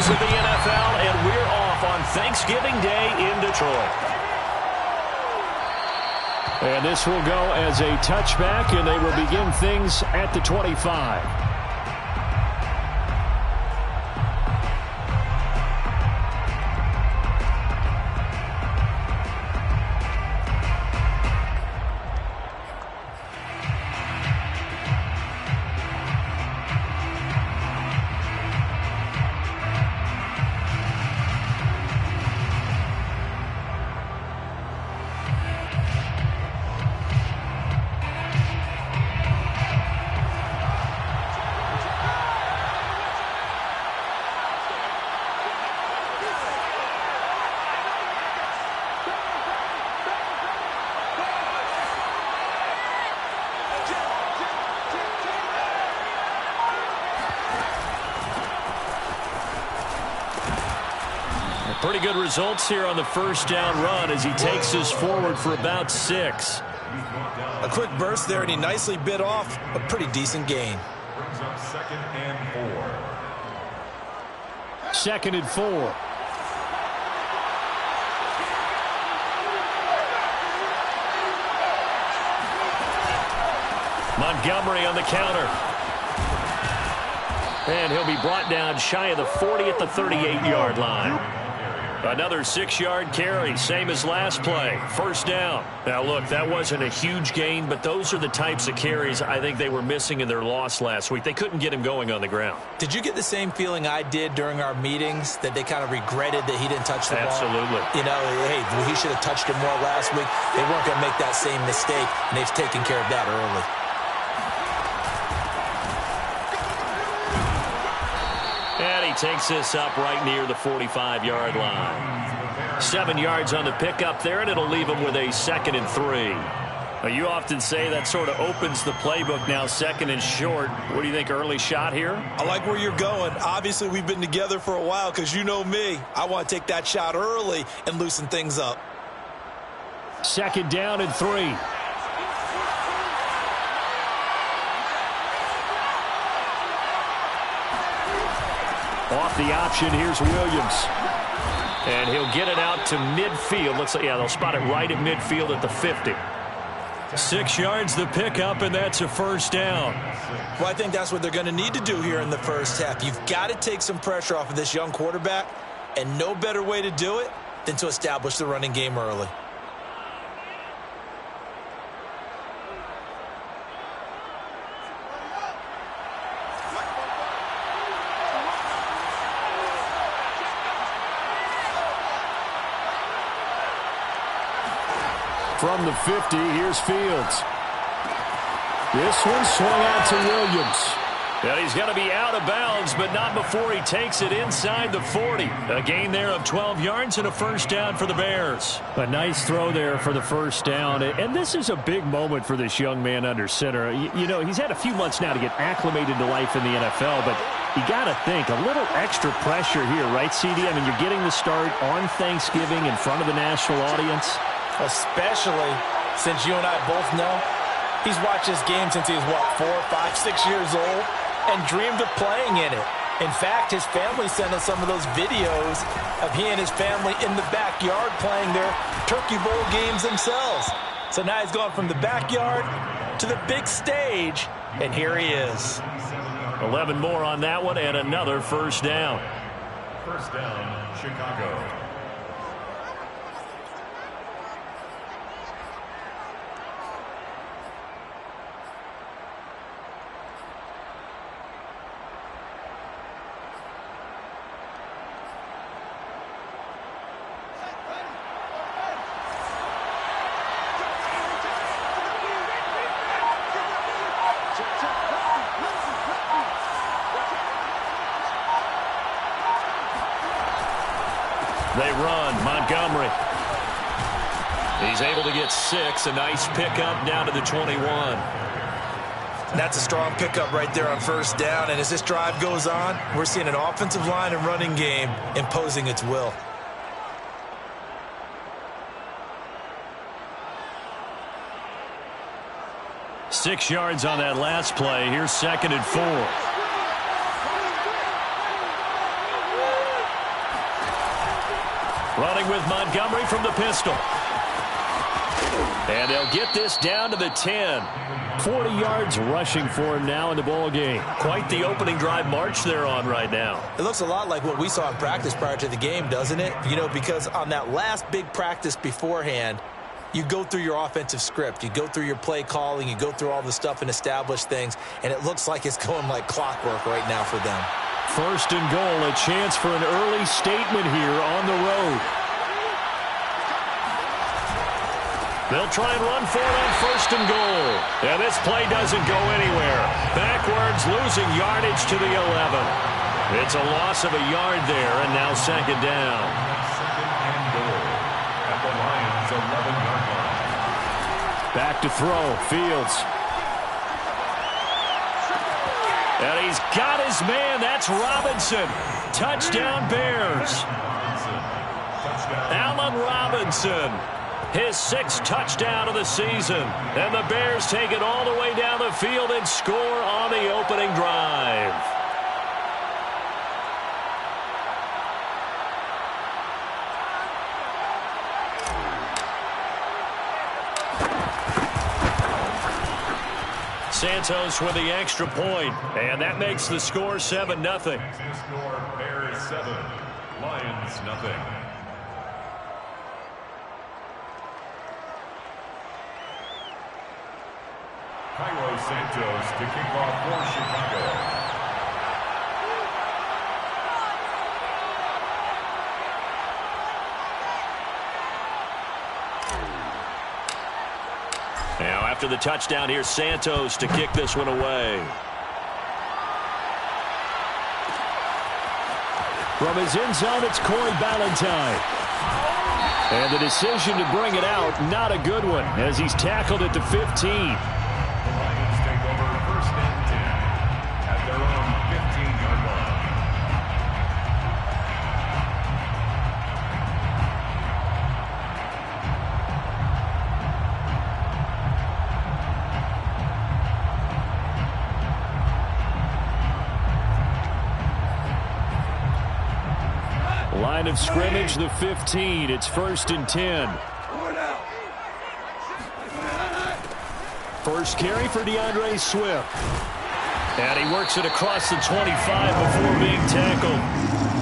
of the NFL, and we're off on Thanksgiving Day in Detroit. And this will go as a touchback, and they will begin things at the 25. Pretty good results here on the first down run as he takes us forward for about 6. A quick burst there, and he nicely bit off a pretty decent gain. Brings up 2nd and 4. 2nd and 4. Montgomery on the counter. And he'll be brought down shy of the 40 at the 38-yard line. Another 6-yard carry, same as last play. First down. Now, look, that wasn't a huge gain, but those are the types of carries I think they were missing in their loss last week. They couldn't get him going on the ground. Did you get the same feeling I did during our meetings, that they kind of regretted that he didn't touch the ball? Absolutely. You know, hey, he should have touched it more last week. They weren't going to make that same mistake, and they've taken care of that early. And he takes this up right near the 45-yard line. 7 yards on the pickup there, and it'll leave him with a 2nd and 3. Now, you often say that sort of opens the playbook now, 2nd and short. What do you think, early shot here? I like where you're going. Obviously, we've been together for a while because you know me. I want to take that shot early and loosen things up. 2nd down and 3. Off the option, here's Williams. And he'll get it out to midfield. Looks like, yeah, they'll spot it right at midfield at the 50. 6 yards the pickup, and that's a first down. Well, I think that's what they're going to need to do here in the first half. You've got to take some pressure off of this young quarterback, and no better way to do it than to establish the running game early. From the 50, here's Fields. This one swung out to Williams. And he's going to be out of bounds, but not before he takes it inside the 40. A gain there of 12 yards and a first down for the Bears. A nice throw there for the first down. And this is a big moment for this young man under center. You know, he's had a few months now to get acclimated to life in the NFL, but you got to think, a little extra pressure here, right, CD? I mean, you're getting the start on Thanksgiving in front of the national audience. Especially since you and I both know he's watched this game since he was, what, 4, 5, 6 years old and dreamed of playing in it. In fact, his family sent us some of those videos of he and his family in the backyard playing their Turkey Bowl games themselves. So now he's gone from the backyard to the big stage, and here he is. 11 more on that one and another first down. First down, Chicago. They run. Montgomery. He's able to get 6. A nice pickup down to the 21. That's a strong pickup right there on first down. And as this drive goes on, we're seeing an offensive line and running game imposing its will. Six yards on that last play. Here's 2nd and 4. Running with Montgomery from the pistol. And they'll get this down to the 10. 40 yards rushing for him now in the ball game. Quite the opening drive march they're on right now. It looks a lot like what we saw in practice prior to the game, doesn't it? You know, because on that last big practice beforehand, you go through your offensive script. You go through your play calling. You go through all the stuff and establish things. And it looks like it's going like clockwork right now for them. First and goal, a chance for an early statement here on the road. They'll try and run for it on first and goal. And this play doesn't go anywhere. Backwards, losing yardage to the 11. It's a loss of a yard there, and now second down. Second and goal at the Lions' 11-yard line. Back to throw, Fields. And he's got his man. That's Robinson. Touchdown, Bears. Allen Robinson. His 6th touchdown of the season. And the Bears take it all the way down the field and score on the opening drive. Santos with the extra point, and that makes the score 7-0. Score Bears 7, Lions 0. Cairo Santos to kick off for Chicago. Now after the touchdown, here's Santos to kick this one away. From his end zone, it's Corey Ballantyne. And the decision to bring it out, not a good one, as he's tackled at the 15. The Lions take over first and 10 at their own 15-yard line. Line of scrimmage, the 15. It's first and 10. First carry for DeAndre Swift. And he works it across the 25 before being tackled.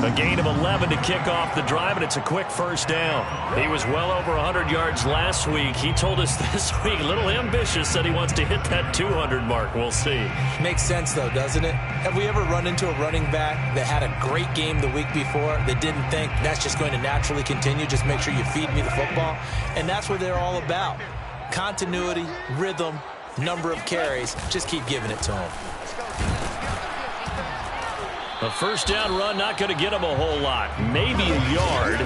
A gain of 11 to kick off the drive, and it's a quick first down. He was well over 100 yards last week. He told us this week, a little ambitious, said he wants to hit that 200 mark. We'll see. Makes sense, though, doesn't it? Have we ever run into a running back that had a great game the week before that didn't think that's just going to naturally continue? Just make sure you feed me the football. And that's what they're all about. Continuity, rhythm, number of carries. Just keep giving it to them. A first down run, not going to get him a whole lot. Maybe a yard.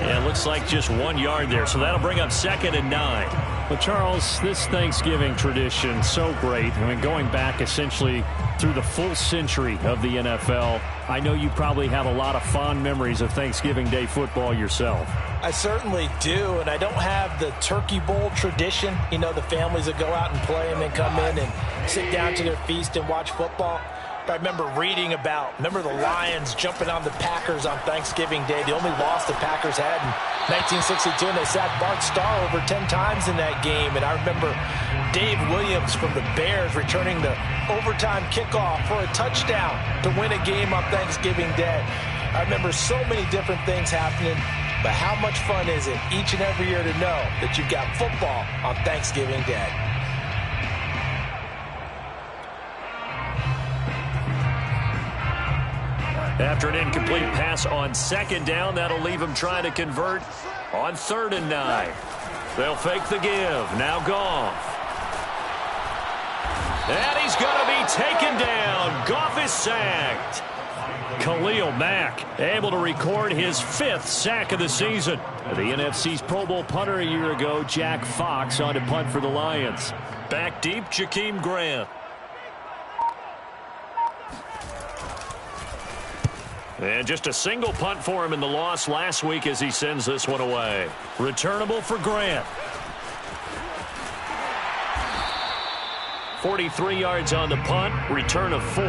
And it looks like just 1 yard there. So that'll bring up second and 9. Well, Charles, this Thanksgiving tradition, so great. I mean, going back essentially through the full century of the NFL, I know you probably have a lot of fond memories of Thanksgiving Day football yourself. I certainly do, and I don't have the Turkey Bowl tradition. You know, the families that go out and play and then come in and sit down to their feast and watch football. I remember reading about, the Lions jumping on the Packers on Thanksgiving Day. The only loss the Packers had in 1962, and they sacked Bart Starr over 10 times in that game. And I remember Dave Williams from the Bears returning the overtime kickoff for a touchdown to win a game on Thanksgiving Day. I remember so many different things happening, but how much fun is it each and every year to know that you've got football on Thanksgiving Day? After an incomplete pass on second down, that'll leave him trying to convert on 3rd and 9. They'll fake the give. Now Goff. And he's going to be taken down. Goff is sacked. Khalil Mack able to record his 5th sack of the season. The NFC's Pro Bowl punter a year ago, Jack Fox, on to punt for the Lions. Back deep, Jakeem Grant. And just a single punt for him in the loss last week as he sends this one away. Returnable for Grant. 43 yards on the punt, return of 4.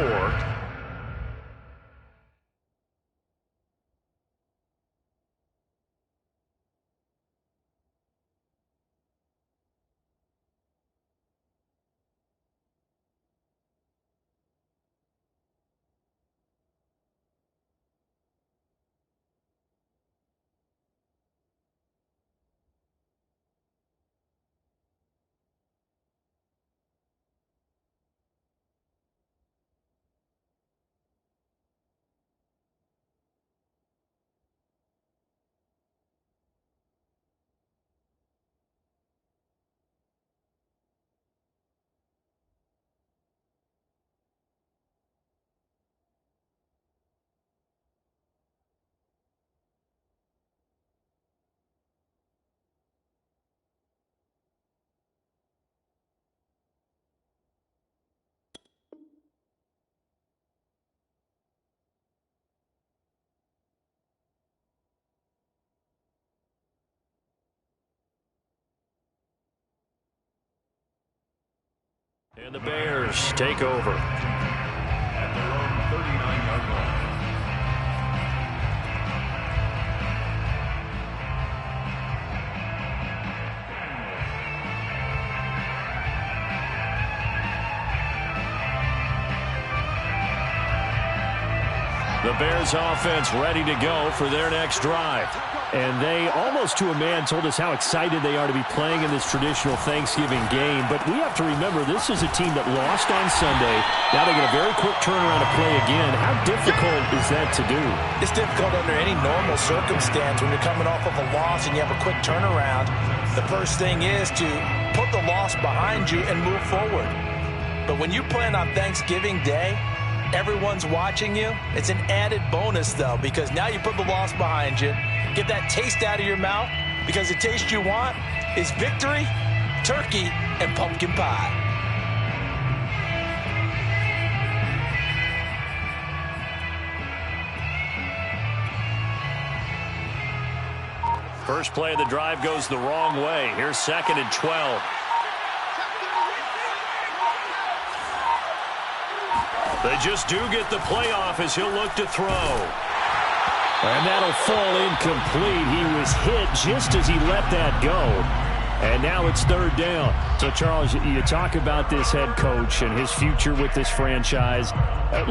And the Bears take over. At their own 39-yard line. The Bears offense ready to go for their next drive. And they, almost to a man, told us how excited they are to be playing in this traditional Thanksgiving game. But we have to remember, this is a team that lost on Sunday. Now they get a very quick turnaround to play again. How difficult is that to do? It's difficult under any normal circumstance when you're coming off of a loss and you have a quick turnaround. The first thing is to put the loss behind you and move forward. But when you play on Thanksgiving Day, everyone's watching you. It's an added bonus, though, because now you put the loss behind you. Get that taste out of your mouth, because the taste you want is victory, turkey, and pumpkin pie. First play of the drive goes the wrong way. Here's 2nd and 12. They just do get the playoff as he'll look to throw. And that'll fall incomplete. He was hit just as he let that go. And now it's 3rd down. So, Charles, you talk about this head coach and his future with this franchise.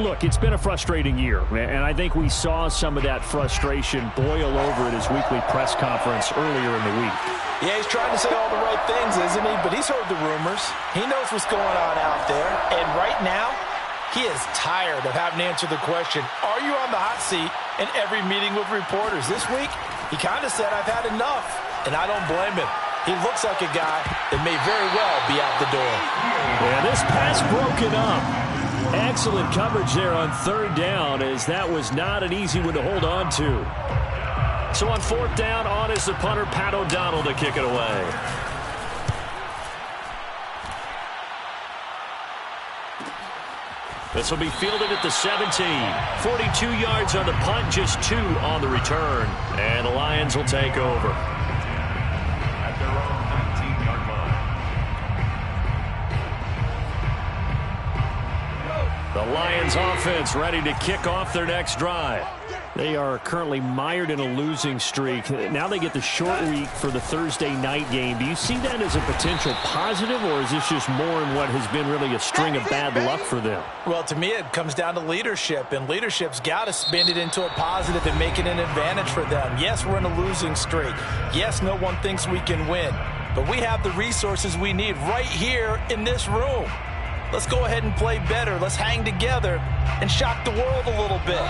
Look, it's been a frustrating year, and I think we saw some of that frustration boil over at his weekly press conference earlier in the week. Yeah, he's trying to say all the right things, isn't he? But he's heard the rumors. He knows what's going on out there. And right now, he is tired of having to answer the question, are you on the hot seat, in every meeting with reporters. This week, he kind of said, I've had enough, and I don't blame him. He looks like a guy that may very well be out the door. Yeah, this pass broken up. Excellent coverage there on 3rd down, as that was not an easy one to hold on to. So on 4th down, on is the punter, Pat O'Donnell, to kick it away. This will be fielded at the 17. 42 yards on the punt, just 2 on the return. And the Lions will take over. At their own 19-yard line. The Lions offense ready to kick off their next drive. They are currently mired in a losing streak. Now they get the short week for the Thursday night game. Do you see that as a potential positive, or is this just more in what has been really a string of bad luck for them? Well, to me, it comes down to leadership, and leadership's got to spin it into a positive and make it an advantage for them. Yes, we're in a losing streak. Yes, no one thinks we can win, but we have the resources we need right here in this room. Let's go ahead and play better. Let's hang together and shock the world a little bit.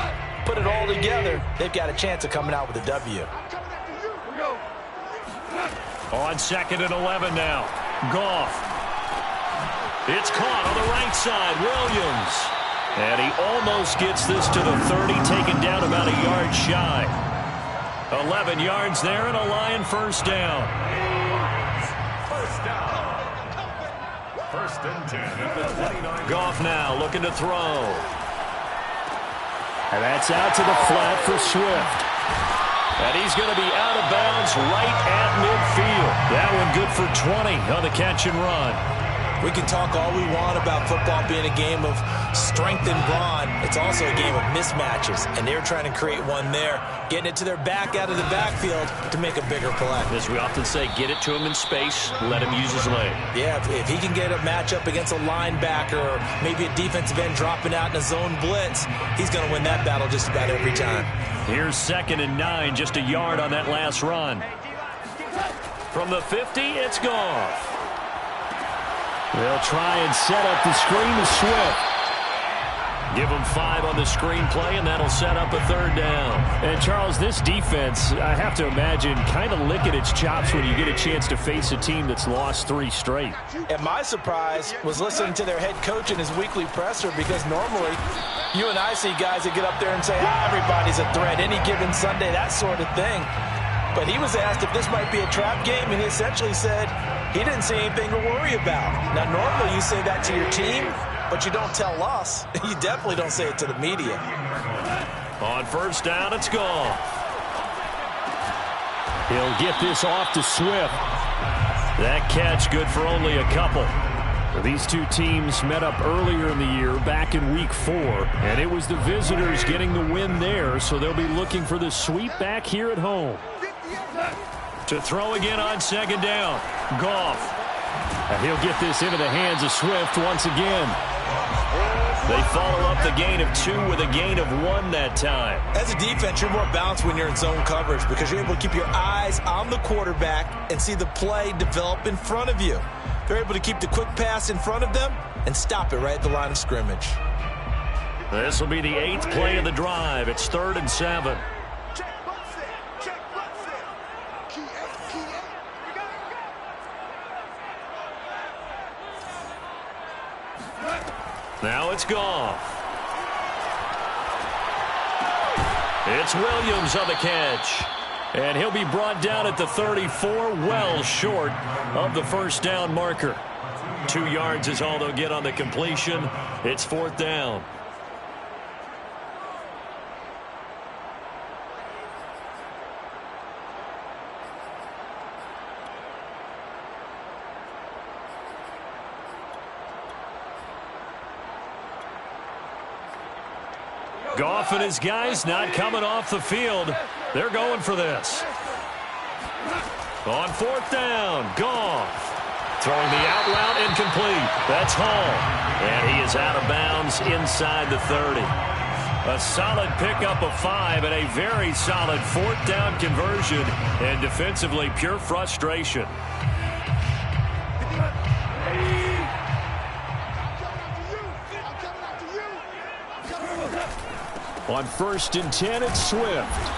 Put it all together, they've got a chance of coming out with a W. On 2nd and 11 now. Goff. It's caught on the right side. Williams. And he almost gets this to the 30, taken down about a yard shy. 11 yards there and a Lion first down. First down. 1st and 10 at the 29. Goff now looking to throw. And that's out to the flat for Swift. And he's going to be out of bounds right at midfield. That one good for 20 on the catch and run. We can talk all we want about football being a game of strength and brawn. It's also a game of mismatches, and they're trying to create one there, getting it to their back out of the backfield to make a bigger play. As we often say, get it to him in space, let him use his leg. Yeah, if he can get a matchup against a linebacker or maybe a defensive end dropping out in a zone blitz, he's going to win that battle just about every time. Here's 2nd and 9, just a yard on that last run. From the 50, it's Goff. They'll try and set up the screen to Swift. Give them 5 on the screenplay, and that'll set up a 3rd down. And, Charles, this defense, I have to imagine, kind of licking its chops when you get a chance to face a team that's lost 3 straight. And my surprise was listening to their head coach in his weekly presser, because normally you and I see guys that get up there and say, everybody's a threat, any given Sunday, that sort of thing. But he was asked if this might be a trap game, and he essentially said he didn't see anything to worry about. Now, normally you say that to your team, but you don't tell us. You definitely don't say it to the media. On 1st down, it's Goff. He'll get this off to Swift. That catch good for only a couple. These two teams met up earlier in the year, back in Week 4, and it was the visitors getting the win there, so they'll be looking for the sweep back here at home. To throw again on second down, Goff. And he'll get this into the hands of Swift once again. They follow up the gain of 2 with a gain of 1 that time. As a defense, you're more balanced when you're in zone coverage because you're able to keep your eyes on the quarterback and see the play develop in front of you. They're able to keep the quick pass in front of them and stop it right at the line of scrimmage. This will be the 8th play of the drive. It's 3rd and 7. Now it's Goff. It's Williams on the catch. And he'll be brought down at the 34, well short of the first down marker. 2 yards is all they'll get on the completion. It's 4th down. Goff and his guys not coming off the field. They're going for this. On 4th down, Goff. Throwing the out route incomplete. That's Hall. And he is out of bounds inside the 30. A solid pickup of 5 and a very solid 4th down conversion. And defensively, pure frustration. On 1st and 10, it's Swift.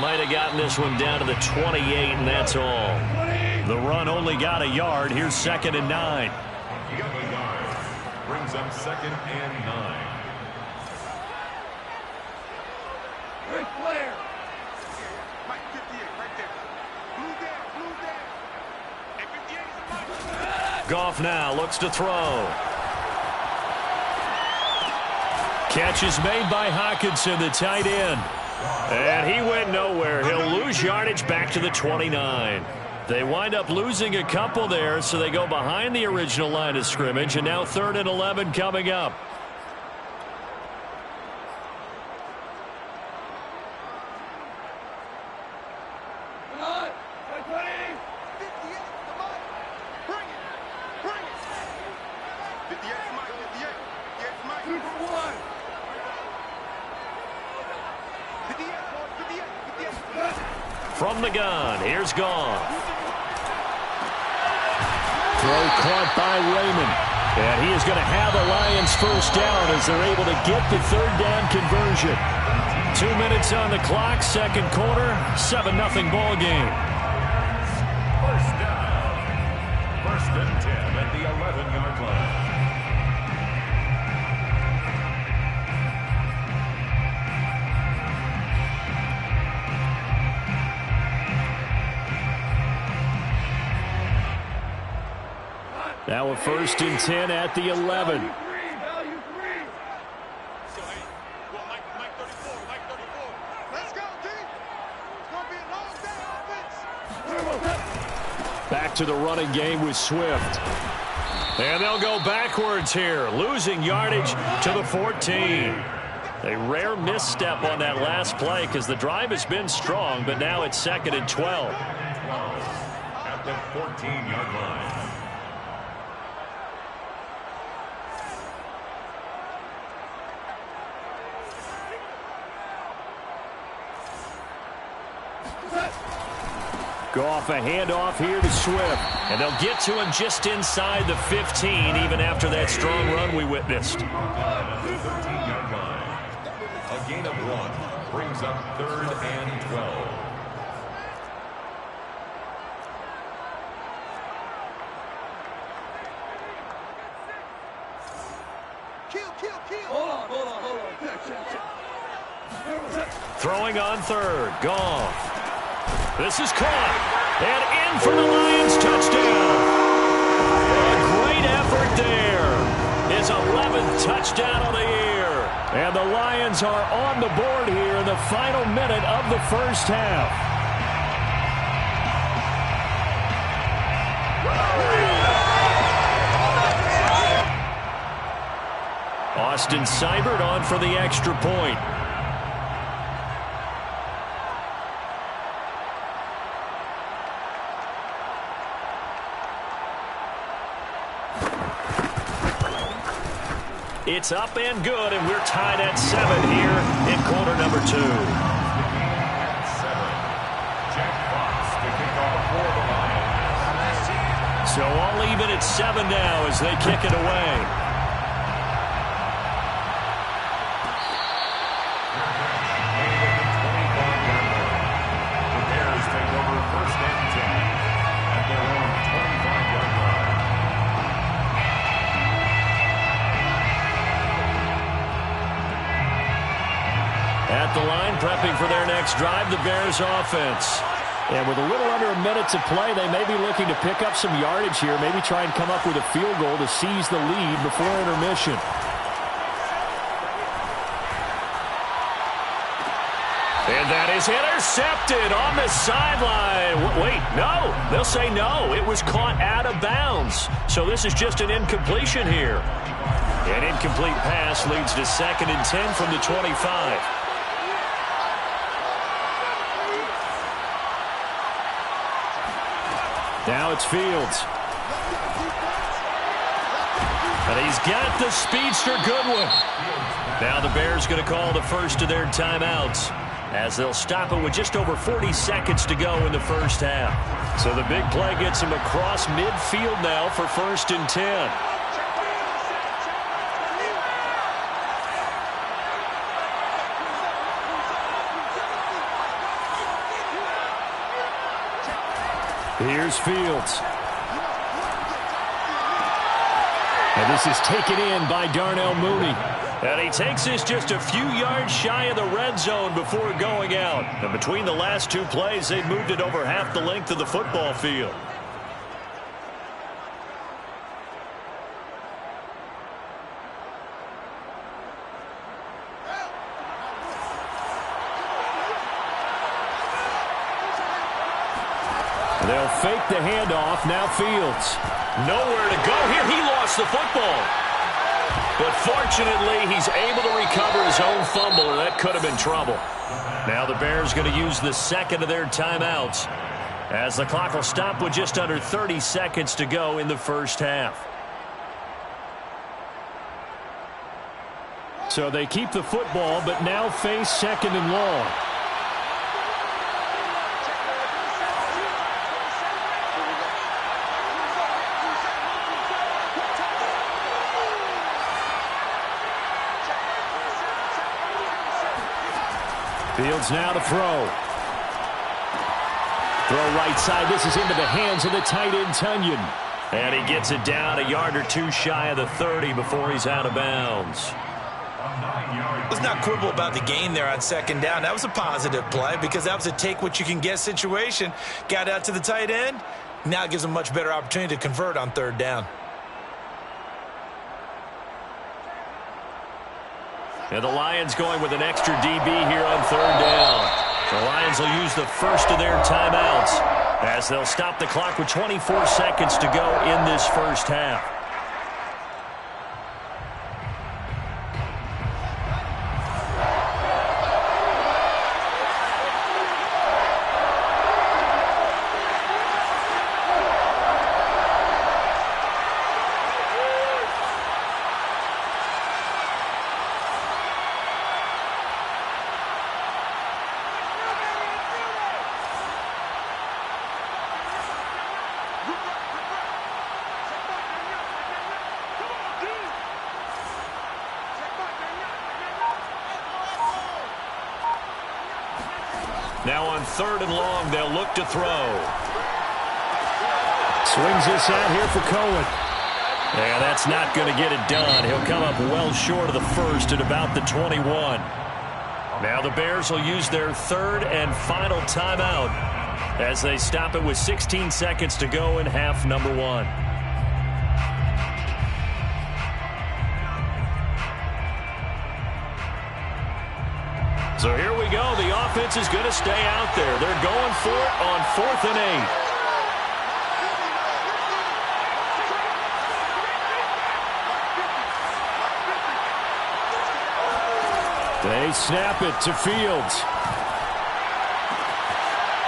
Might have gotten this one down to the 28, and that's all. The run only got a yard. Here's 2nd and 9. He got the yard. Brings up 2nd and 9. Great player. Mike 58 right there. Blue down. And 58 is Mike. Goff now looks to throw. Catch is made by Hockenson, the tight end. And he went nowhere. He'll lose yardage back to the 29. They wind up losing a couple there, so they go behind the original line of scrimmage, and now 3rd and 11 coming up. From the gun, here's Goff. Throw caught by Raymond. And he is going to have the Lions first down as they're able to get the 3rd down conversion. 2 minutes on the clock, 2nd quarter, 7-0 ball game. First down. 1st and 10 at the 11-yard line. Now a 1st and 10 at the 11. Back to the running game with Swift. And they'll go backwards here, losing yardage to the 14. A rare misstep on that last play because the drive has been strong, but now it's 2nd and 12. At the 14-yard line. Goff a handoff here to Swift. And they'll get to him just inside the 15, even after that strong run we witnessed. At the 13-yard line. A gain of 1 brings up 3rd and 12. Hold on. Throwing on 3rd, Goff. This is caught, and in for the Lions touchdown. A great effort there. His 11th touchdown of the year. And the Lions are on the board here in the final minute of the first half. Austin Seibert on for the extra point. It's up and good, and we're tied at 7 here in quarter number 2. So all even at 7 now as they kick it away. At the line, prepping for their next drive, the Bears offense. And with a little under a minute to play, they may be looking to pick up some yardage here, maybe try and come up with a field goal to seize the lead before intermission. And that is intercepted on the sideline. Wait, no. They'll say no. It was caught out of bounds. So this is just an incompletion here. An incomplete pass leads to 2nd and 10 from the 25. Now it's Fields. And he's got the speedster Goodwin. Now the Bears going to call the first of their timeouts as they'll stop it with just over 40 seconds to go in the first half. So the big play gets him across midfield now for 1st and 10. Here's Fields. And this is taken in by Darnell Mooney. And he takes this just a few yards shy of the red zone before going out. And between the last 2 plays, they've moved it over half the length of the football field. They'll fake the handoff. Now Fields. Nowhere to go here. He lost the football. But fortunately, he's able to recover his own fumble, or that could have been trouble. Now the Bears going to use the 2nd of their timeouts as the clock will stop with just under 30 seconds to go in the first half. So they keep the football, but now face 2nd and long. Fields now to throw. Throw right side. This is into the hands of the tight end, Tunyon. And he gets it down a yard or 2 shy of the 30 before he's out of bounds. Let's not quibble about the gain there on 2nd down. That was a positive play because that was a take-what-you-can-get situation. Got out to the tight end. Now it gives him a much better opportunity to convert on 3rd down. And the Lions going with an extra DB here on 3rd down. The Lions will use the first of their timeouts as they'll stop the clock with 24 seconds to go in this first half. Now on 3rd and long, they'll look to throw. Swings this out here for Cohen. Yeah, that's not going to get it done. He'll come up well short of the first at about the 21. Now the Bears will use their 3rd and final timeout as they stop it with 16 seconds to go in half number 1. So here we go. The offense is going to stay out there. They're going for it on 4th and 8. They snap it to Fields.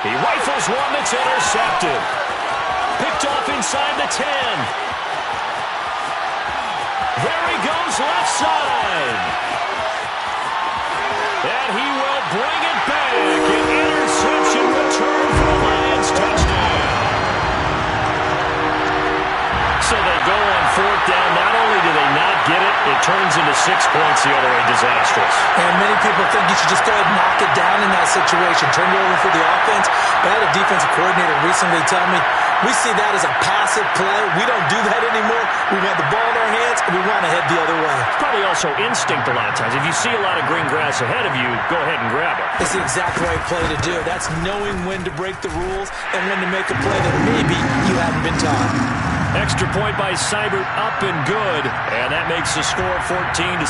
He rifles one that's intercepted. Picked off inside the 10. There he goes left side. And he will bring it back. An interception return for a Lions touchdown. So they go on fourth down. Not only do they not get it, it turns into 6 points the other way. Disastrous. And many people think you should just go ahead and knock it down in that situation. Turn it over for the offense. But I had a defensive coordinator recently tell me, we see that as a passive play. We don't do that anymore. We want the ball in our hands, and we want to head the other way. It's probably also instinct a lot of times. If you see a lot of green grass ahead of you, go ahead and grab it. It's the exact right play to do. That's knowing when to break the rules and when to make a play that maybe you hadn't been taught. Extra point by Seibert, up and good. And that makes the score 14-7.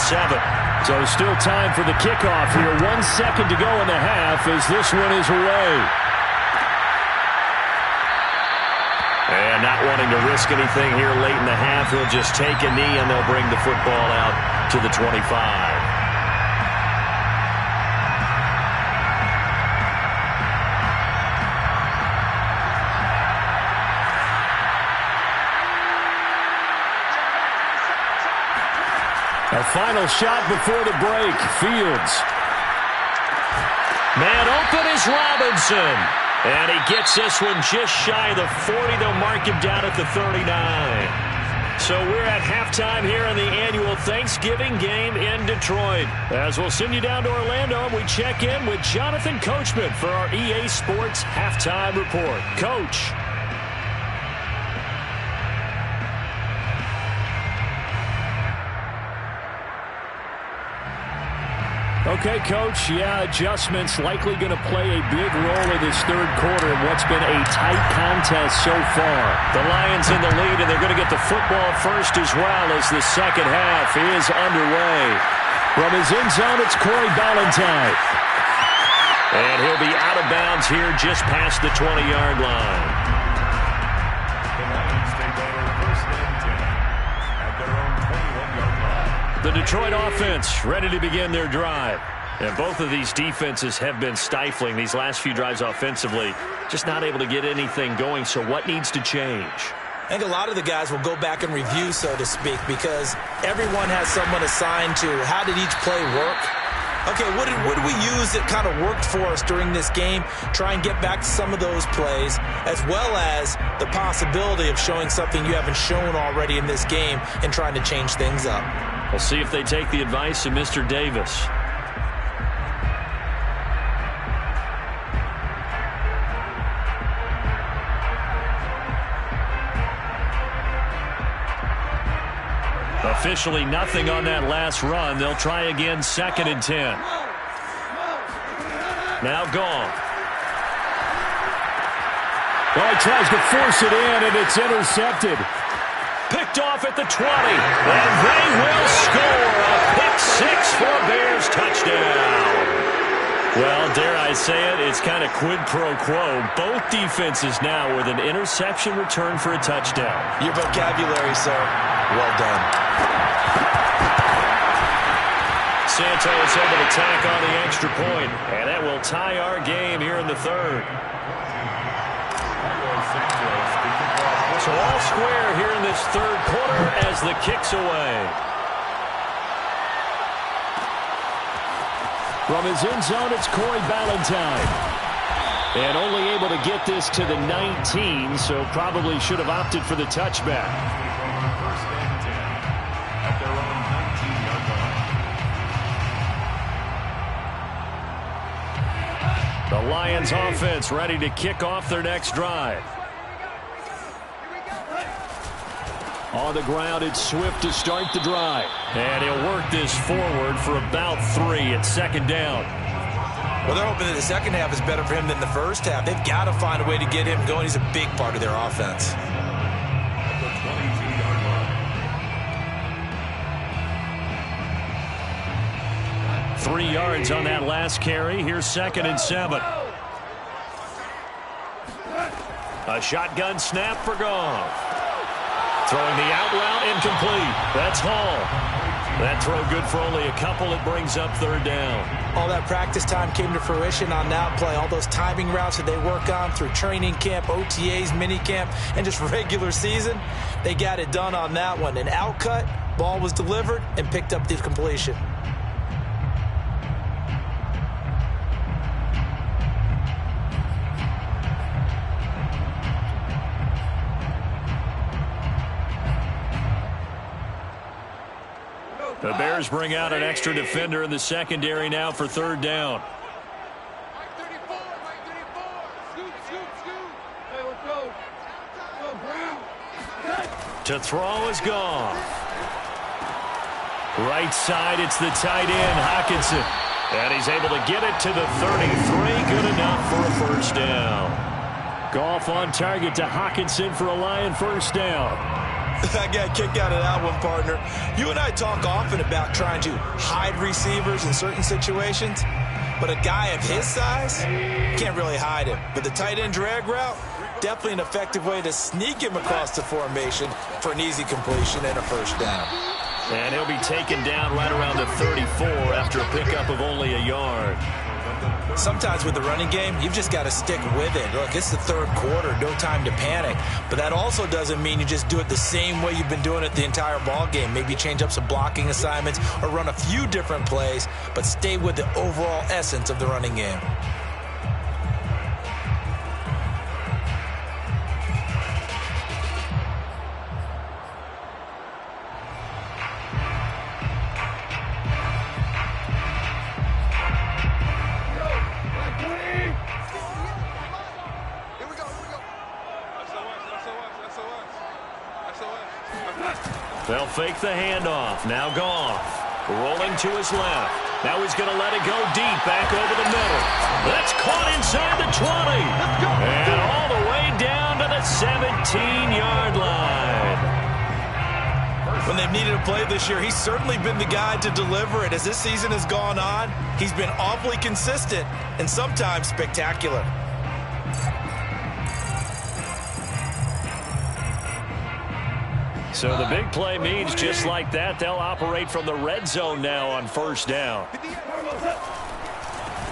So still time for the kickoff here. 1 second to go in the half as this one is away. And not wanting to risk anything here late in the half, he'll just take a knee and they'll bring the football out to the 25. A final shot before the break. Fields. Man open is Robinson. And he gets this one just shy of the 40. They'll mark him down at the 39. So we're at halftime here in the annual Thanksgiving game in Detroit. As we'll send you down to Orlando, we check in with Jonathan Coachman for our EA Sports Halftime Report. Coach. Okay, Coach, adjustments likely going to play a big role in this third quarter in what's been a tight contest so far. The Lions in the lead, and they're going to get the football first as well as the second half is underway. From his end zone, it's Corey Ballantyne. And he'll be out of bounds here just past the 20-yard line. The Lions take over first and 10 at their own 21-yard line. The Detroit offense ready to begin their drive. And both of these defenses have been stifling these last few drives offensively. Just not able to get anything going. So what needs to change? I think a lot of the guys will go back and review, so to speak, because everyone has someone assigned to how did each play work. Okay, what did we use that kind of worked for us during this game? Try and get back to some of those plays, as well as the possibility of showing something you haven't shown already in this game and trying to change things up. We'll see if they take the advice of Mr. Davis. Officially nothing on that last run. They'll try again, 2nd and 10. Now gone. Well, he tries to force it in, and it's intercepted. Picked off at the 20, and they will score a pick six for a Bears touchdown. Well, dare I say it, it's kind of quid pro quo. Both defenses now with an interception return for a touchdown. Your vocabulary, sir. Well done. Santos able to tack on the extra point, and that will tie our game here in the third. So all square here in this third quarter as the kick's away. From his end zone, it's Corey Ballantyne. And only able to get this to the 19, so probably should have opted for the touchback. First and 10 at their own 19-yard line. The Lions offense ready to kick off their next drive. On the ground, it's Swift to start the drive. And he'll work this forward for about 3 at 2nd down. Well, they're hoping that the second half is better for him than the first half. They've got to find a way to get him going. He's a big part of their offense. At the 22-yard line. 3 yards on that last carry. Here's 2nd and 7. A shotgun snap for Goff. Throwing the out route incomplete. That's Hall. That throw good for only a couple. It brings up third down. All that practice time came to fruition on that play. All those timing routes that they work on through training camp, OTAs, minicamp, and just regular season, they got it done on that one. An outcut, ball was delivered, and picked up the completion. The Bears bring out an extra defender in the secondary now for third down. Mike 34, Mike 34. Scoot, scoot, scoot. Hey, let's go. Go, Brown. To throw is gone. Right side, it's the tight end, Hockenson. And he's able to get it to the 33. Good enough for a first down. Goff on target to Hockenson for a Lion first down. I got a kick out of that one, partner. You and I talk often about trying to hide receivers in certain situations, but a guy of his size can't really hide him. But the tight end drag route, definitely an effective way to sneak him across the formation for an easy completion and a first down. And he'll be taken down right around the 34 after a pickup of only a yard. Sometimes with the running game, you've just got to stick with it. Look, it's the third quarter, no time to panic. But that also doesn't mean you just do it the same way you've been doing it the entire ball game. Maybe change up some blocking assignments or run a few different plays, but stay with the overall essence of the running game. They'll fake the handoff. Now Goff. Rolling to his left. Now he's going to let it go deep. Back over the middle. That's caught inside the 20. And all the way down to the 17-yard line. When they've needed a play this year, he's certainly been the guy to deliver it. As this season has gone on, he's been awfully consistent and sometimes spectacular. So the big play means just like that, they'll operate from the red zone now on first down.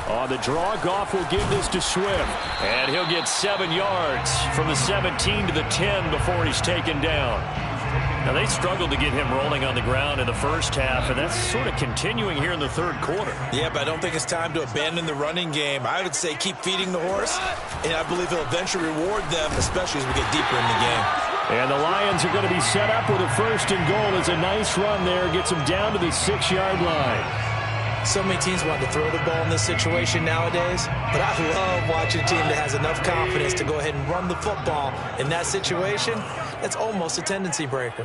On the draw, Goff will give this to Swift. And he'll get 7 yards from the 17 to the 10 before he's taken down. Now, they struggled to get him rolling on the ground in the first half, and that's sort of continuing here in the third quarter. Yeah, but I don't think it's time to abandon the running game. I would say keep feeding the horse, and I believe he'll eventually reward them, especially as we get deeper in the game. And the Lions are going to be set up with a first and goal. It's a nice run there. Gets them down to the 6-yard line. So many teams want to throw the ball in this situation nowadays, but I love watching a team that has enough confidence to go ahead and run the football in that situation. That's almost a tendency breaker.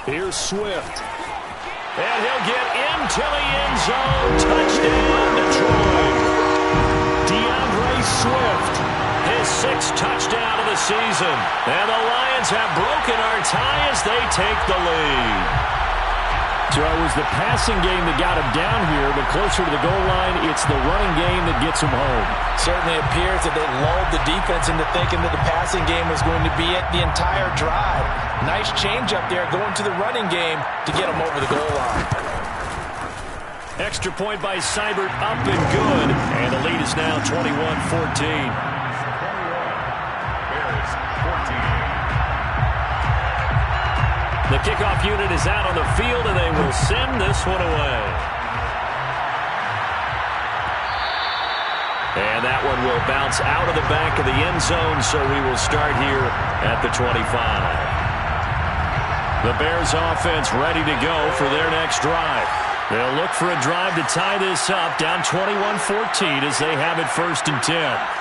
Here's Swift. And he'll get into the end zone. Touchdown, Detroit. DeAndre Swift, his 6th touchdown of the season. And the Lions have broken our tie as they take the lead. So it was the passing game that got him down here, but closer to the goal line, it's the running game that gets him home. Certainly appears that they lulled the defense into thinking that the passing game was going to be it the entire drive. Nice change up there going to the running game to get him over the goal line. Extra point by Seibert, up and good. And the lead is now 21-14. The kickoff unit is out on the field, and they will send this one away. And that one will bounce out of the back of the end zone, so we will start here at the 25. The Bears offense ready to go for their next drive. They'll look for a drive to tie this up, down 21-14 as they have it 1st and 10.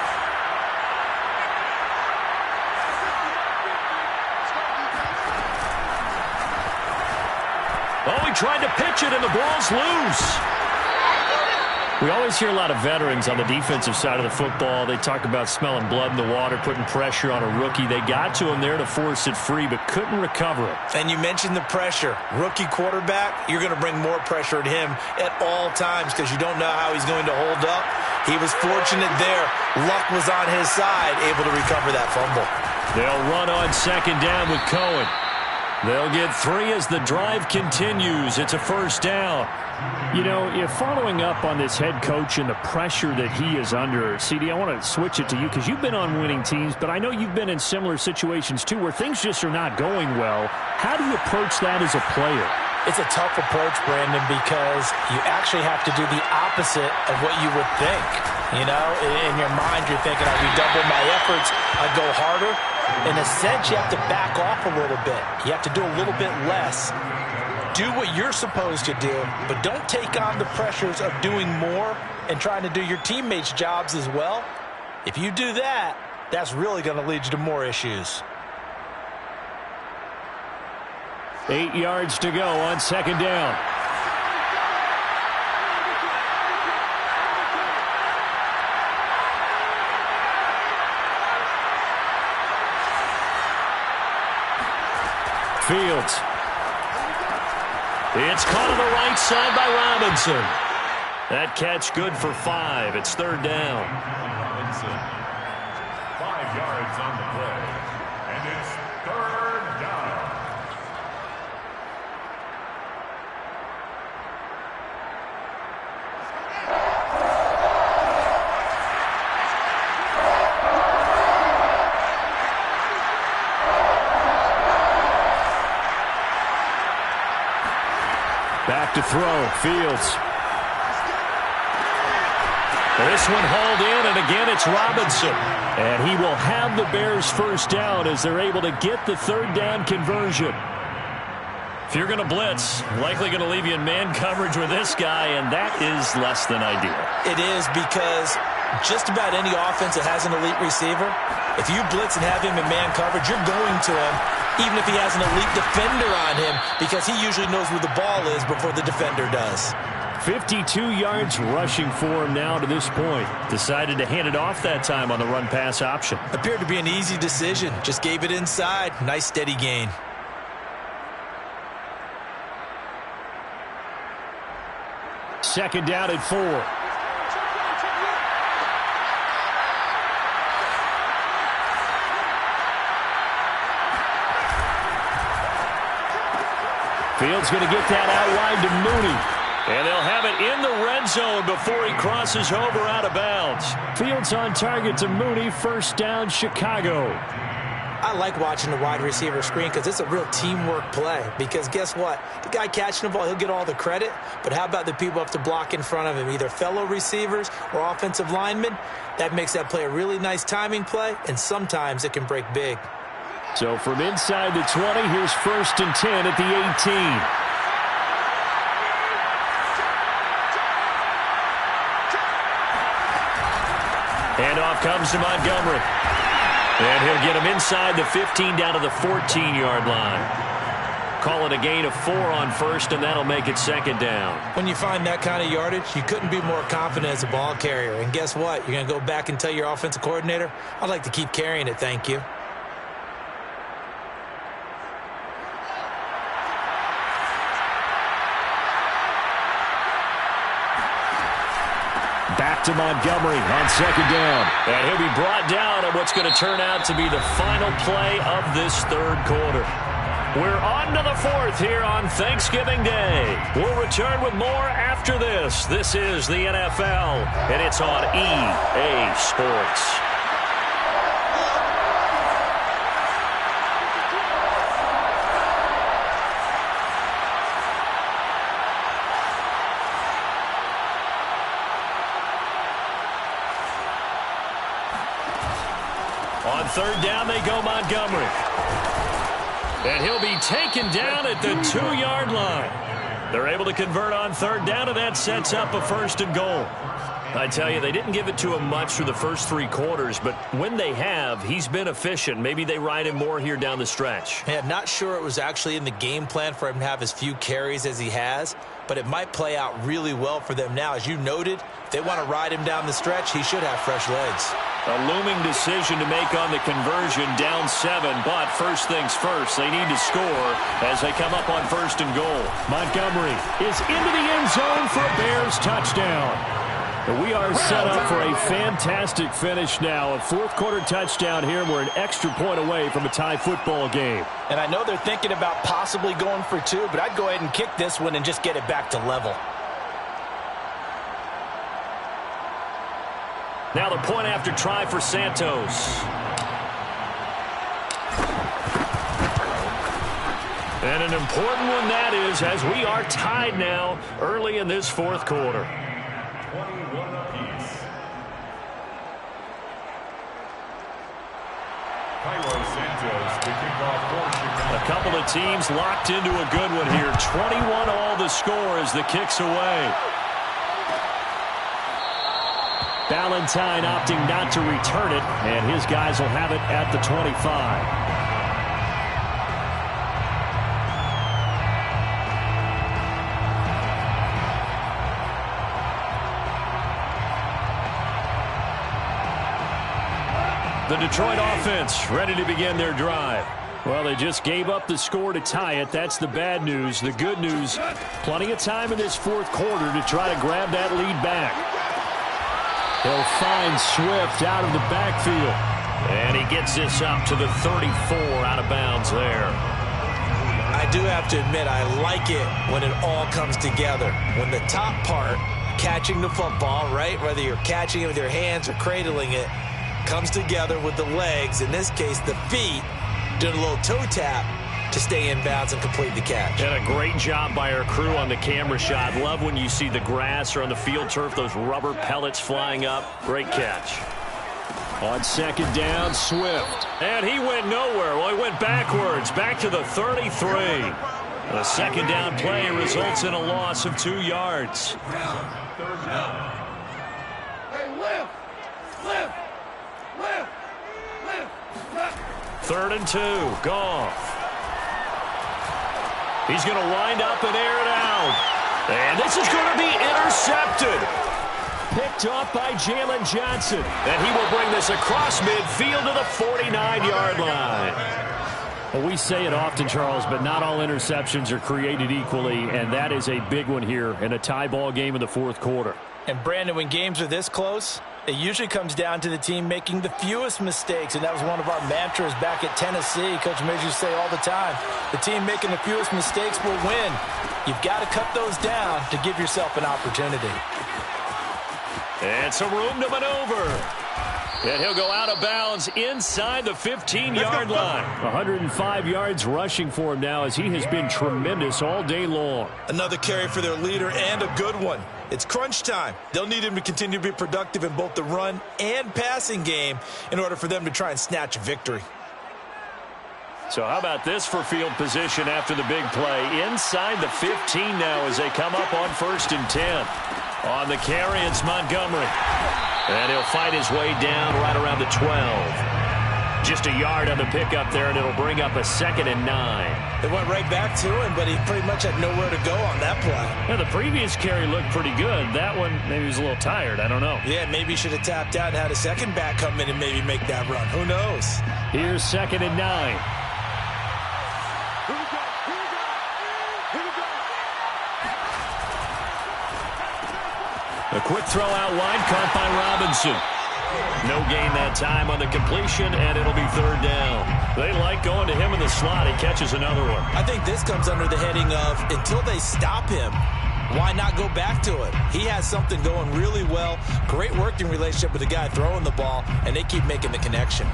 Oh, he tried to pitch it, and the ball's loose. We always hear a lot of veterans on the defensive side of the football. They talk about smelling blood in the water, putting pressure on a rookie. They got to him there to force it free, but couldn't recover it. And you mentioned the pressure. Rookie quarterback, you're going to bring more pressure at him at all times because you don't know how he's going to hold up. He was fortunate there. Luck was on his side, able to recover that fumble. They'll run on 2nd down with Cohen. They'll get 3 as the drive continues. It's a first down. You know, if following up on this head coach and the pressure that he is under, CD, I want to switch it to you because you've been on winning teams, but I know you've been in similar situations too where things just are not going well. How do you approach that as a player? It's a tough approach, Brandon, because you actually have to do the opposite of what you would think. You know, in your mind, you're thinking, I redouble my efforts, I go harder. In a sense, you have to back off a little bit. You have to do a little bit less. Do what you're supposed to do, but don't take on the pressures of doing more and trying to do your teammates' jobs as well. If you do that, that's really going to lead you to more issues. 8 yards to go on second down. Fields. It's caught on the right side by Robinson. That catch good for 5. It's third down. Robinson. 5 yards on the play. And it's third down. Back to throw. Fields. This one hauled in, and again it's Robinson. And he will have the Bears first down as they're able to get the third down conversion. If you're going to blitz, likely going to leave you in man coverage with this guy, and that is less than ideal. It is, because just about any offense that has an elite receiver, if you blitz and have him in man coverage, you're going to him, even if he has an elite defender on him, because he usually knows where the ball is before the defender does. 52 yards rushing for him now to this point. Decided to hand it off that time on the run-pass option. Appeared to be an easy decision. Just gave it inside. Nice steady gain. Second down at 4. Fields going to get that out wide to Mooney. And they'll have it in the red zone before he crosses over out of bounds. Fields on target to Mooney. First down, Chicago. I like watching the wide receiver screen because it's a real teamwork play. Because guess what? The guy catching the ball, he'll get all the credit. But how about the people up to block in front of him, either fellow receivers or offensive linemen? That makes that play a really nice timing play, and sometimes it can break big. So from inside the 20, here's first and 10 at the 18. Handoff comes to Montgomery. And he'll get him inside the 15 down to the 14-yard line. Call it a gain of 4 on first, and that'll make it second down. When you find that kind of yardage, you couldn't be more confident as a ball carrier. And guess what? You're going to go back and tell your offensive coordinator, I'd like to keep carrying it, thank you. Back to Montgomery on second down. And he'll be brought down on what's going to turn out to be the final play of this third quarter. We're on to the fourth here on Thanksgiving Day. We'll return with more after this. This is the NFL, and it's on EA Sports. On third down, they go Montgomery. And he'll be taken down at the 2-yard line. They're able to convert on third down, and that sets up a first and goal. I tell you, they didn't give it to him much through the first 3 quarters, but when they have, he's been efficient. Maybe they ride him more here down the stretch. Yeah, not sure it was actually in the game plan for him to have as few carries as he has, but it might play out really well for them now. As you noted, if they want to ride him down the stretch, he should have fresh legs. A looming decision to make on the conversion, down 7, but first things first, they need to score as they come up on first and goal. Montgomery is into the end zone for a Bears touchdown. We are set up for a fantastic finish now. A fourth-quarter touchdown here. We're an extra point away from a tie football game. And I know they're thinking about possibly going for two, but I'd go ahead and kick this one and just get it back to level. Now the point after try for Santos. And an important one that is, as we are tied now early in this fourth quarter. 21 apiece. Cairo Santos to kick off for Chicago. A couple of teams locked into a good one here. 21 all the score as the kick's away. Valentine opting not to return it, and his guys will have it at the 25. The Detroit offense ready to begin their drive. Well, they just gave up the score to tie it. That's the bad news. The good news, plenty of time in this fourth quarter to try to grab that lead back. He'll find Swift out of the backfield. And he gets this up to the 34 out of bounds there. I do have to admit, I like it when it all comes together. When the top part, catching the football, right, whether you're catching it with your hands or cradling it, comes together with the legs, in this case the feet, doing a little toe tap to stay in bounds and complete the catch. And a great job by our crew on the camera shot. Love when you see the grass or on the field turf, those rubber pellets flying up. Great catch. On second down, Swift. And he went nowhere. Well, he went backwards, back to the 33. A second down play results in a loss of 2 yards. Third down. Hey, lift! Lift! Lift! Lift! Third and 2. Goff. He's going to wind up and air it out. And this is going to be intercepted. Picked off by Jalen Johnson. And he will bring this across midfield to the 49-yard line. Well, we say it often, Charles, but not all interceptions are created equally, and that is a big one here in a tie ball game in the fourth quarter. And, Brandon, when games are this close, it usually comes down to the team making the fewest mistakes, and that was one of our mantras back at Tennessee. Coach Midge used to say all the time, the team making the fewest mistakes will win. You've got to cut those down to give yourself an opportunity. And some room to maneuver. And he'll go out of bounds inside the 15-yard line. 105 yards rushing for him now as he has been tremendous all day long. Another carry for their leader and a good one. It's crunch time. They'll need him to continue to be productive in both the run and passing game in order for them to try and snatch a victory. So how about this for field position after the big play? Inside the 15 now as they come up on 1st and 10. On the carry, it's Montgomery. And he'll fight his way down right around the 12. Just a yard on the pickup there, and it'll bring up a 2nd and 9. They went right back to him, but he pretty much had nowhere to go on that play. Yeah, the previous carry looked pretty good. That one, maybe he was a little tired. I don't know. Yeah, maybe he should have tapped out and had a second back come in and maybe make that run. Who knows? Here's 2nd and 9. A quick throw out wide, caught by Robinson. No gain that time on the completion, and it'll be 3rd down. They like going to him in the slot. He catches another one. I think this comes under the heading of, until they stop him, why not go back to it? He has something going really well. Great working relationship with the guy throwing the ball, and they keep making the connection.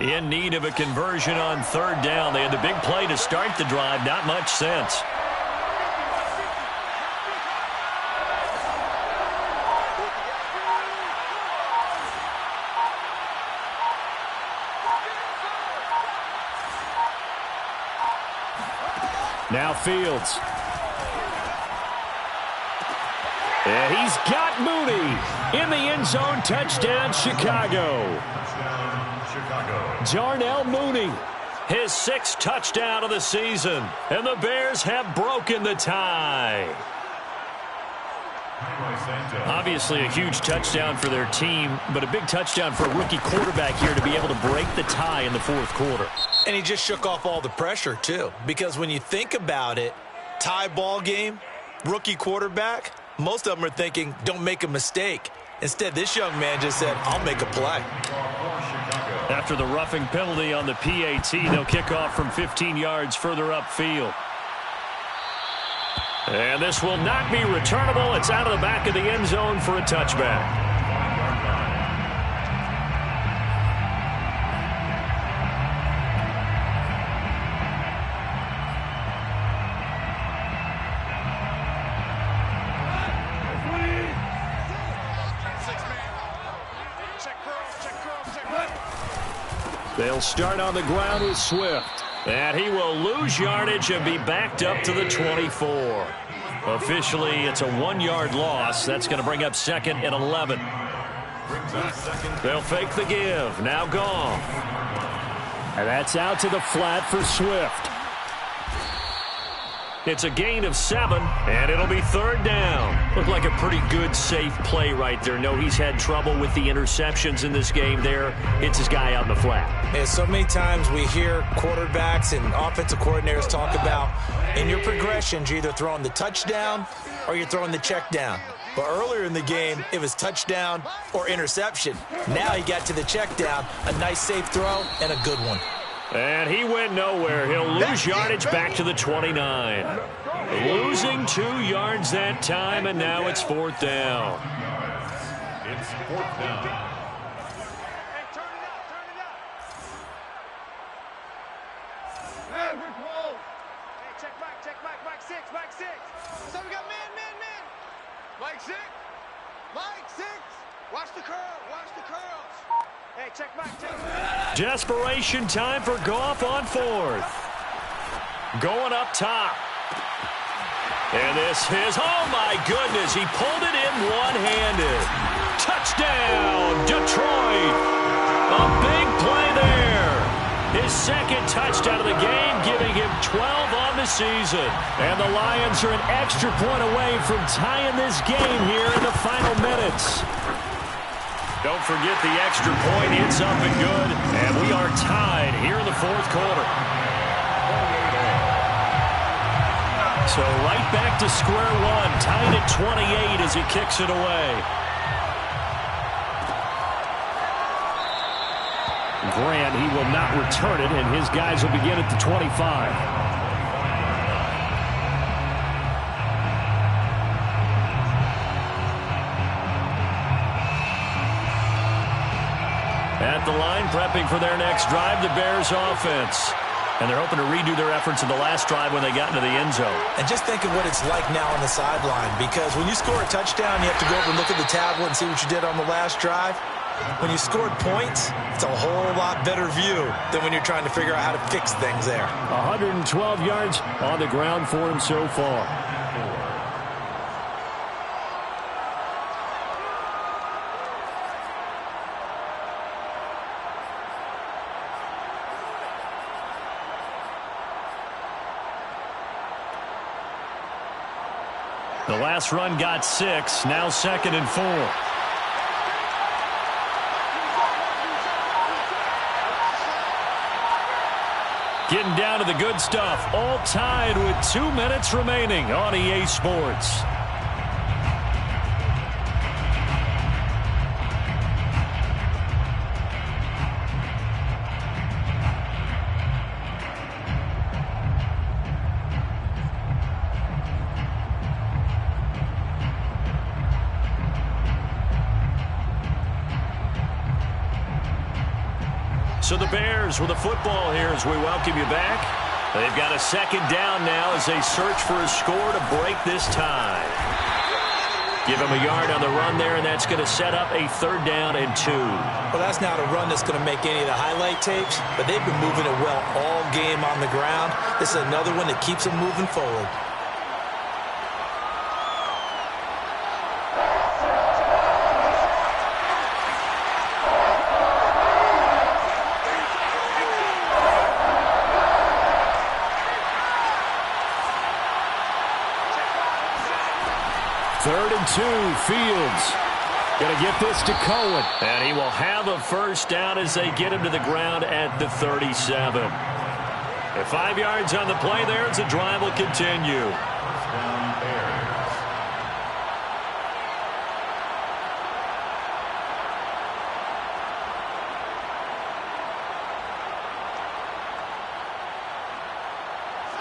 In need of a conversion on 3rd down. They had the big play to start the drive. Not much sense. Now Fields. And he's got Mooney in the end zone. Touchdown, Chicago. Darnell Mooney. His 6th touchdown of the season. And the Bears have broken the tie. Obviously a huge touchdown for their team, but a big touchdown for a rookie quarterback here to be able to break the tie in the fourth quarter. And he just shook off all the pressure, too, because when you think about it, tie ball game, rookie quarterback, most of them are thinking, don't make a mistake. Instead, this young man just said, I'll make a play. After the roughing penalty on the PAT, they'll kick off from 15 yards further upfield. And this will not be returnable. It's out of the back of the end zone for a touchback. They'll start on the ground with Swift. And he will lose yardage and be backed up to the 24. Officially, it's a 1-yard loss. That's going to bring up 2nd and 11. They'll fake the give. Now gone. And that's out to the flat for Swift. It's a gain of 7, and it'll be 3rd down. Looked like a pretty good, safe play right there. No, he's had trouble with the interceptions in this game there. It's his guy out in the flat. Yeah, so many times we hear quarterbacks and offensive coordinators talk about in your progressions, you're either throwing the touchdown or you're throwing the check down. But earlier in the game, it was touchdown or interception. Now he got to the check down, a nice safe throw, and a good one. And he went nowhere. He'll lose yardage back to the 29. Losing 2 yards that time, and now it's 4th down. It's 4th down. Hey, turn it up, turn it up. Hey, we're close. Hey, check Mike 6, Mike 6. So we got man. Mike 6, Mike 6. Watch the curl, watch the curls. Hey, check Mike, Desperation time for Goff on 4th. Going up top. And this is, oh my goodness, he pulled it in one-handed. Touchdown, Detroit. A big play there. His 2nd touchdown of the game, giving him 12 on the season. And the Lions are an extra point away from tying this game here in the final minutes. Don't forget the extra point. It's up and good. And we are tied here in the 4th quarter. So right back to square one. Tied at 28 as he kicks it away. Grant, he will not return it, and his guys will begin at the 25. At the line, prepping for their next drive, the Bears offense. And they're hoping to redo their efforts in the last drive when they got into the end zone. And just think of what it's like now on the sideline, because when you score a touchdown, you have to go over and look at the tablet and see what you did on the last drive. When you scored points, it's a whole lot better view than when you're trying to figure out how to fix things there. 112 yards on the ground for him so far. The last run got 6, now 2nd and 4. Getting down to the good stuff, all tied with 2 minutes remaining on EA Sports. So the Bears with the football here as we welcome you back. They've got a 2nd down now as they search for a score to break this tie. Give him a yard on the run there, and that's going to set up a 3rd down and 2. Well, that's not a run that's going to make any of the highlight tapes, but they've been moving it well all game on the ground. This is another one that keeps them moving forward. Fields. Going to get this to Cohen. And he will have a first down as they get him to the ground at the 37. And 5 yards on the play there as the drive will continue.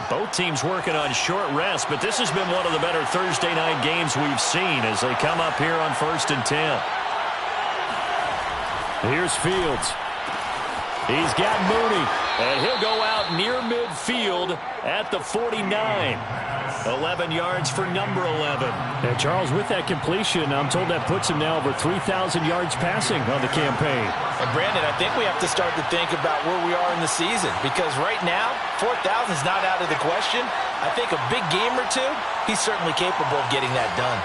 Both teams working on short rest, but this has been one of the better Thursday night games we've seen as they come up here on 1st and 10. Here's Fields. He's got Mooney. And he'll go out near midfield at the 49. 11 yards for number 11. And Charles, with that completion, I'm told that puts him now over 3,000 yards passing on the campaign. And Brandon, I think we have to start to think about where we are in the season, because right now, 4,000 is not out of the question. I think a big game or two, he's certainly capable of getting that done.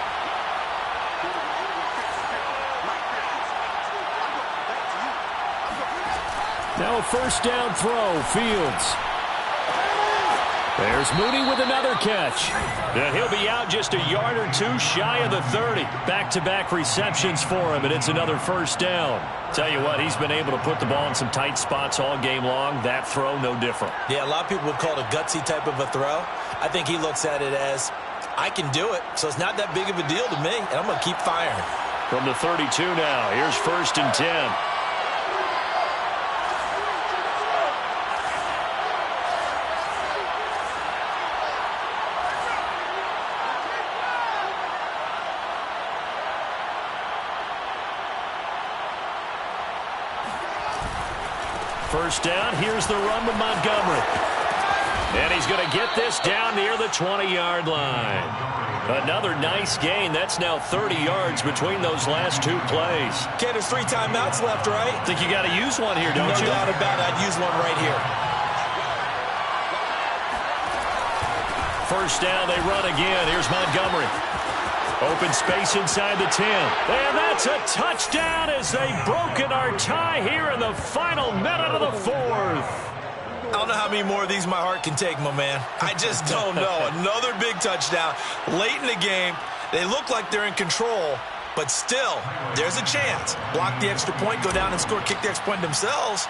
Now a first down throw, Fields. There's Mooney with another catch. And he'll be out just a yard or two shy of the 30. Back-to-back receptions for him, and it's another first down. Tell you what, he's been able to put the ball in some tight spots all game long. That throw, no different. Yeah, a lot of people would call it a gutsy type of a throw. I think he looks at it as, I can do it, so it's not that big of a deal to me, and I'm going to keep firing. From the 32 now, here's 1st and 10. First down, here's the run to Montgomery. And he's going to get this down near the 20-yard line. Another nice gain. That's now 30 yards between those last two plays. Okay, there's 3 timeouts left, right? Think you got to use one here, don't you? No doubt about it. I'd use one right here. First down, they run again. Here's Montgomery. Open space inside the 10. And that's a touchdown as they've broken our tie here in the final minute of the 4th. I don't know how many more of these my heart can take, my man. I just don't know. Another big touchdown late in the game. They look like they're in control, but still, there's a chance. Block the extra point, go down and score, kick the extra point themselves.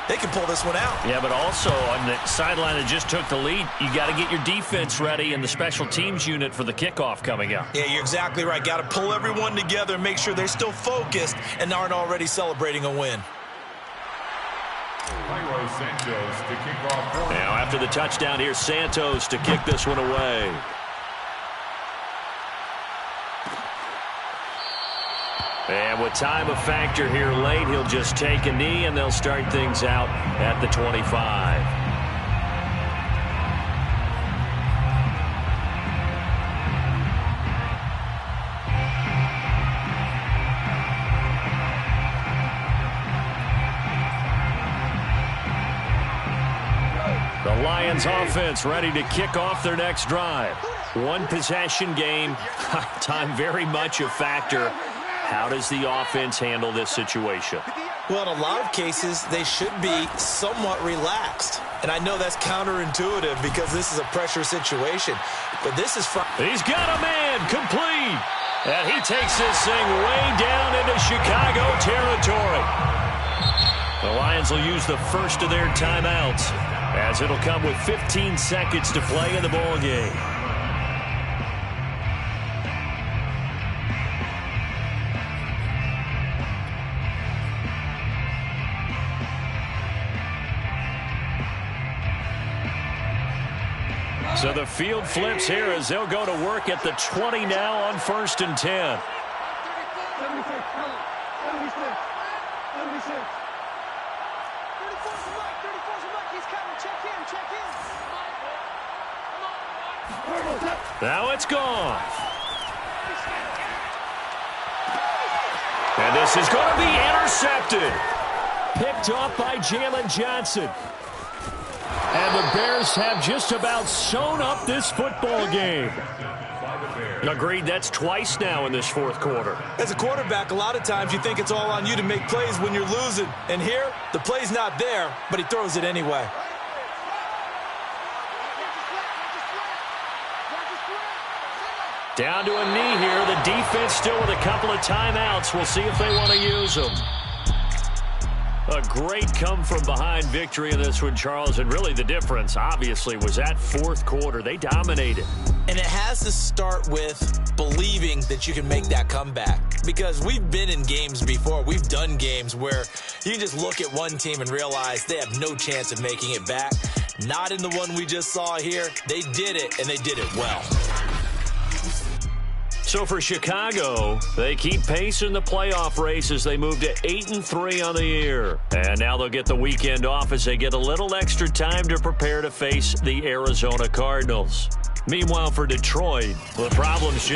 They can pull this one out. Yeah, but also on the sideline that just took the lead, you got to get your defense ready and the special teams unit for the kickoff coming up. Yeah, you're exactly right. Got to pull everyone together and make sure they're still focused and aren't already celebrating a win. Now after the touchdown, here's Santos to kick this one away. And with time a factor here late, he'll just take a knee, and they'll start things out at the 25. The Lions offense ready to kick off their next drive. One possession game, time very much a factor. How does the offense handle this situation? Well, in a lot of cases, they should be somewhat relaxed. And I know that's counterintuitive because this is a pressure situation. But this is fine. He's got a man complete. And he takes this thing way down into Chicago territory. The Lions will use the first of their timeouts as it'll come with 15 seconds to play in the ball game. So the field flips here as they'll go to work at the 20 now on 1st and 10. Now it's gone. And this is going to be intercepted. Picked up by Jalen Johnson. And the Bears have just about sewn up this football game. Agreed, that's twice now in this 4th quarter. As a quarterback, a lot of times you think it's all on you to make plays when you're losing. And here, the play's not there, but he throws it anyway. Down to a knee here. The defense still with a couple of timeouts. We'll see if they want to use them. A great come-from-behind victory in this one, Charles. And really the difference, obviously, was that fourth quarter. They dominated. And it has to start with believing that you can make that comeback. Because we've been in games before. We've done games where you can just look at one team and realize they have no chance of making it back. Not in the one we just saw here. They did it, and they did it well. So for Chicago, they keep pace in the playoff race as they move to 8-3 on the year. And now they'll get the weekend off as they get a little extra time to prepare to face the Arizona Cardinals. Meanwhile, for Detroit, the problem's just